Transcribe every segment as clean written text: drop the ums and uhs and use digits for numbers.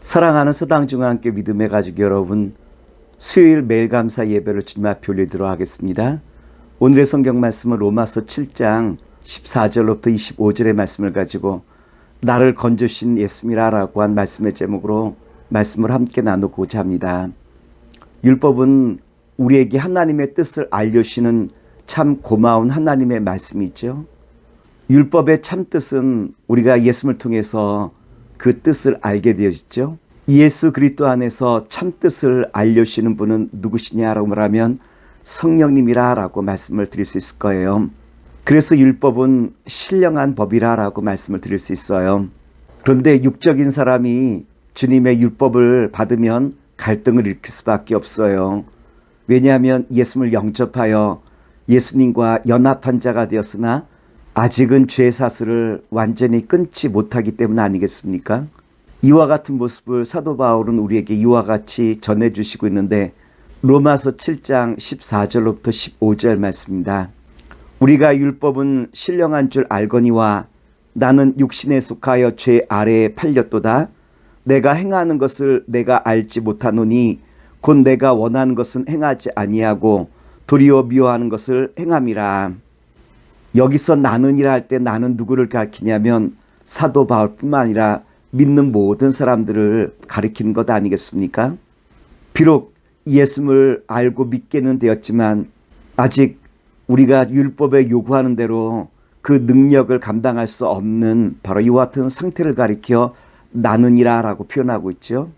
사랑하는 서당중앙교회 믿음의 가족 여러분, 수요일 매일 감사 예배를 주님 앞에 올리도록 하겠습니다. 오늘의 성경 말씀은 로마서 7장 14절로부터 25절의 말씀을 가지고 나를 건져주신 예수님이라고 한 말씀의 제목으로 말씀을 함께 나누고자 합니다. 율법은 우리에게 하나님의 뜻을 알려주시는 참 고마운 하나님의 말씀이죠. 율법의 참 뜻은 우리가 예수님을 통해서 그 뜻을 알게 되어졌죠. 예수 그리스도 안에서 참 뜻을 알려주시는 분은 누구시냐라고 말하면 성령님이라고 말씀을 드릴 수 있을 거예요. 그래서 율법은 신령한 법이라고 말씀을 드릴 수 있어요. 그런데 육적인 사람이 주님의 율법을 받으면 갈등을 일으킬 수밖에 없어요. 왜냐하면 예수님을 영접하여 예수님과 연합한 자가 되었으나 아직은 죄 사슬을 완전히 끊지 못하기 때문 아니겠습니까? 이와 같은 모습을 사도 바울은 우리에게 이와 같이 전해주시고 있는데 로마서 7장 14절로부터 15절 말씀입니다. 우리가 율법은 신령한 줄 알거니와 나는 육신에 속하여 죄 아래에 팔렸도다. 내가 행하는 것을 내가 알지 못하노니 곧 내가 원하는 것은 행하지 아니하고 도리어 미워하는 것을 행함이라. 여기서 나는이라 할 때 나는 누구를 가리키냐면 사도 바울뿐만 아니라 믿는 모든 사람들을 가리키는 것 아니겠습니까? 비록 예수님을 알고 믿게는 되었지만 아직 우리가 율법에 요구하는 대로 그 능력을 감당할 수 없는 바로 이와 같은 상태를 가리켜 나는이라 라고 표현하고 있죠.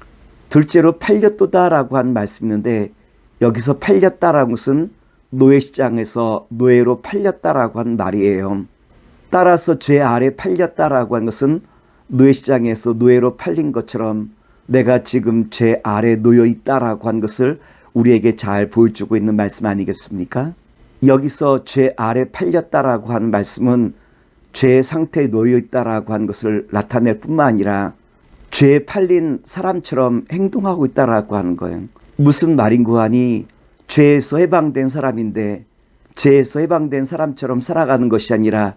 둘째로 팔렸도다라고 한 말씀이 있는데 여기서 팔렸다라는 것은 노예시장에서 노예로 팔렸다라고 한 말이에요. 따라서 죄 아래 팔렸다라고 한 것은 노예시장에서 노예로 팔린 것처럼 내가 지금 죄 아래 놓여 있다라고 한 것을 우리에게 잘 보여주고 있는 말씀 아니겠습니까? 여기서 죄 아래 팔렸다라고 하는 말씀은 죄의 상태에 놓여 있다라고 한 것을 나타낼 뿐만 아니라 죄에 팔린 사람처럼 행동하고 있다라고 하는 거예요. 무슨 말인고 하니 죄에서 해방된 사람인데 죄에서 해방된 사람처럼 살아가는 것이 아니라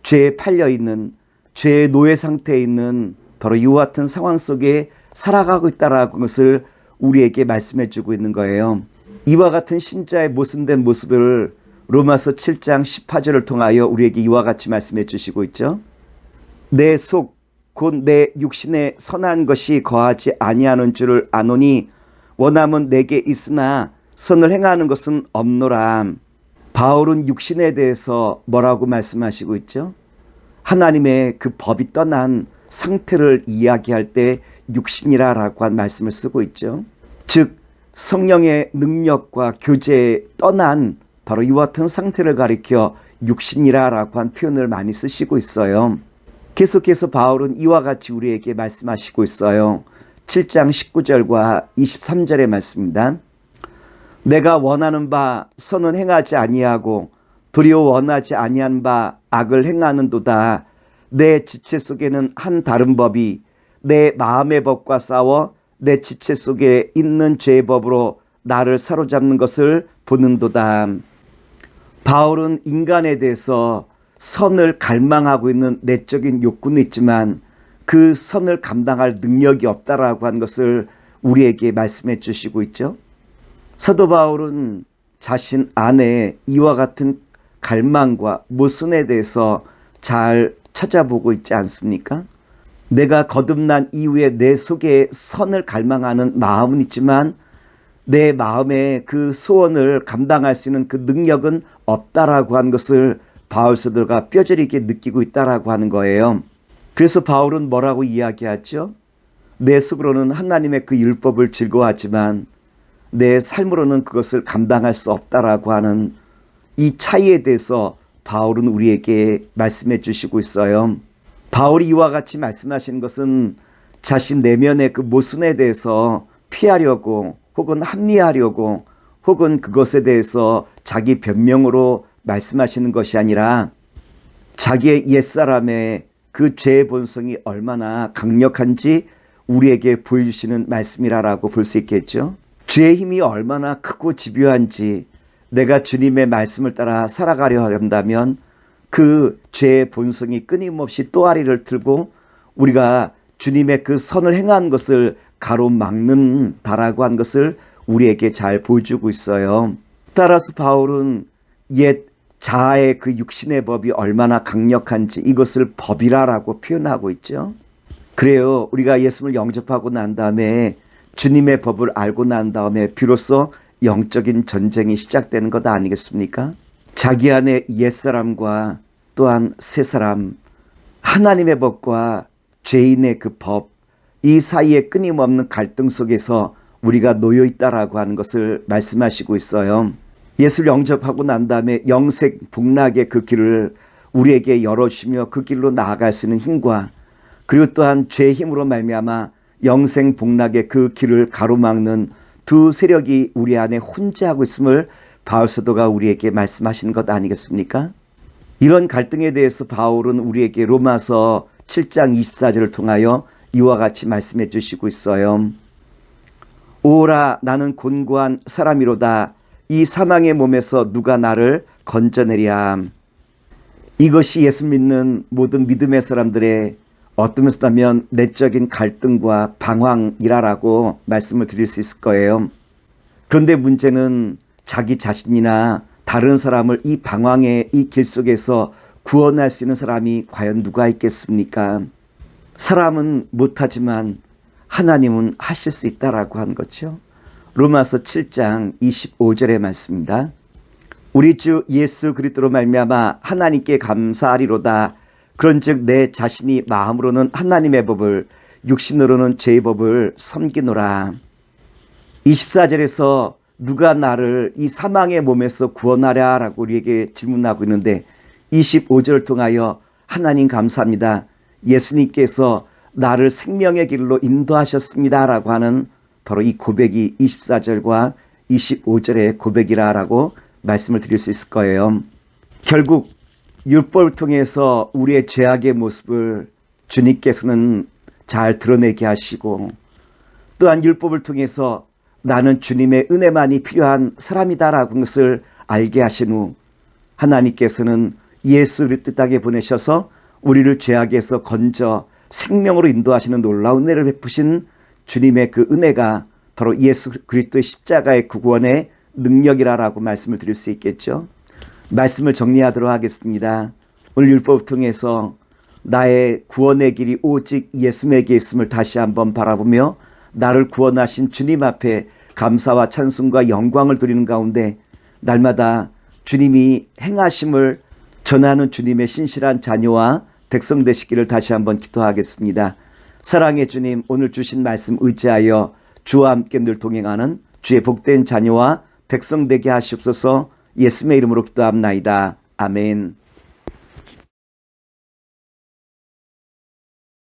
죄에 팔려있는 죄의 노예 상태에 있는 바로 이와 같은 상황 속에 살아가고 있다라는 것을 우리에게 말씀해 주고 있는 거예요. 이와 같은 신자의 모순된 모습을 로마서 7장 18절을 통하여 우리에게 이와 같이 말씀해 주시고 있죠. 내 속 곧 내 육신에 선한 것이 거하지 아니하는 줄을 아노니 원함은 내게 있으나 선을 행하는 것은 없노라. 바울은 육신에 대해서 뭐라고 말씀하시고 있죠? 하나님의 그 법이 떠난 상태를 이야기할 때 육신이라고 한 말씀을 쓰고 있죠. 즉 성령의 능력과 교제에 떠난 바로 이와 같은 상태를 가리켜 육신이라고 한 표현을 많이 쓰시고 있어요. 계속해서 바울은 이와 같이 우리에게 말씀하시고 있어요. 7장 19절과 23절의 말씀입니다. 내가 원하는 바 선은 행하지 아니하고 도리어 원하지 아니한 바 악을 행하는도다. 내 지체 속에는 한 다른 법이 내 마음의 법과 싸워 내 지체 속에 있는 죄의 법으로 나를 사로잡는 것을 보는도다. 바울은 인간에 대해서 선을 갈망하고 있는 내적인 욕구는 있지만 그 선을 감당할 능력이 없다라고 한 것을 우리에게 말씀해 주시고 있죠. 사도 바울은 자신 안에 이와 같은 갈망과 모순에 대해서 잘 찾아보고 있지 않습니까? 내가 거듭난 이후에 내 속에 선을 갈망하는 마음은 있지만 내 마음에 그 소원을 감당할 수 있는 그 능력은 없다라고 한 것을 바울 사도가 뼈저리게 느끼고 있다라고 하는 거예요. 그래서 바울은 뭐라고 이야기하죠? 내 속으로는 하나님의 그 율법을 즐거워하지만 내 삶으로는 그것을 감당할 수 없다라고 하는 이 차이에 대해서 바울은 우리에게 말씀해 주시고 있어요. 바울이 이와 같이 말씀하시는 것은 자신 내면의 그 모순에 대해서 피하려고 혹은 합리화하려고 혹은 그것에 대해서 자기 변명으로 말씀하시는 것이 아니라 자기의 옛사람의 그 죄의 본성이 얼마나 강력한지 우리에게 보여주시는 말씀이라고 볼 수 있겠죠. 죄의 힘이 얼마나 크고 집요한지 내가 주님의 말씀을 따라 살아가려 한다면 그 죄의 본성이 끊임없이 또아리를 틀고 우리가 주님의 그 선을 행한 것을 가로막는다라고 한 것을 우리에게 잘 보여주고 있어요. 따라서 바울은 옛 자아의 그 육신의 법이 얼마나 강력한지 이것을 법이라고 표현하고 있죠. 그래요. 우리가 예수님을 영접하고 난 다음에 주님의 법을 알고 난 다음에 비로소 영적인 전쟁이 시작되는 것 아니겠습니까? 자기 안에 옛사람과 또한 새사람, 하나님의 법과 죄인의 그 법, 이 사이에 끊임없는 갈등 속에서 우리가 놓여 있다라고 하는 것을 말씀하시고 있어요. 예수를 영접하고 난 다음에 영생 복락의 그 길을 우리에게 열어주시며 그 길로 나아갈 수 있는 힘과 그리고 또한 죄의 힘으로 말미암아 영생 복락의 그 길을 가로막는 두 세력이 우리 안에 혼재하고 있음을 바울 사도가 우리에게 말씀하시는 것 아니겠습니까? 이런 갈등에 대해서 바울은 우리에게 로마서 7장 24절을 통하여 이와 같이 말씀해 주시고 있어요. 오라 나는 곤고한 사람이로다. 이 사망의 몸에서 누가 나를 건져내랴. 이것이 예수 믿는 모든 믿음의 사람들의 어떤 면에서라면 내적인 갈등과 방황이라고 말씀을 드릴 수 있을 거예요. 그런데 문제는 자기 자신이나 다른 사람을 이 방황의 이 길 속에서 구원할 수 있는 사람이 과연 누가 있겠습니까? 사람은 못하지만 하나님은 하실 수 있다라고 한 거죠. 로마서 7장 25절의 말씀입니다. 우리 주 예수 그리스도로 말미암아 하나님께 감사하리로다. 그런즉 내 자신이 마음으로는 하나님의 법을 육신으로는 죄의 법을 섬기노라. 24절에서 누가 나를 이 사망의 몸에서 구원하랴라고 우리에게 질문하고 있는데 25절을 통하여 하나님 감사합니다. 예수님께서 나를 생명의 길로 인도하셨습니다라고 하는 바로 이 고백이 24절과 25절의 고백이라고 말씀을 드릴 수 있을 거예요. 결국 율법을 통해서 우리의 죄악의 모습을 주님께서는 잘 드러내게 하시고 또한 율법을 통해서 나는 주님의 은혜만이 필요한 사람이다라고 하는 것을 알게 하신 후 하나님께서는 예수를 뜻하게 보내셔서 우리를 죄악에서 건져 생명으로 인도하시는 놀라운 은혜를 베푸신 주님의 그 은혜가 바로 예수 그리스도의 십자가의 구원의 능력이라고 말씀을 드릴 수 있겠죠. 말씀을 정리하도록 하겠습니다. 오늘 율법을 통해서 나의 구원의 길이 오직 예수에게 있음을 다시 한번 바라보며 나를 구원하신 주님 앞에 감사와 찬송과 영광을 드리는 가운데 날마다 주님이 행하심을 전하는 주님의 신실한 자녀와 백성 되시기를 다시 한번 기도하겠습니다. 사랑의 주님, 오늘 주신 말씀 의지하여 주와 함께 늘 동행하는 주의 복된 자녀와 백성 되게 하시옵소서. 예수의 이름으로 기도합나이다. 아멘.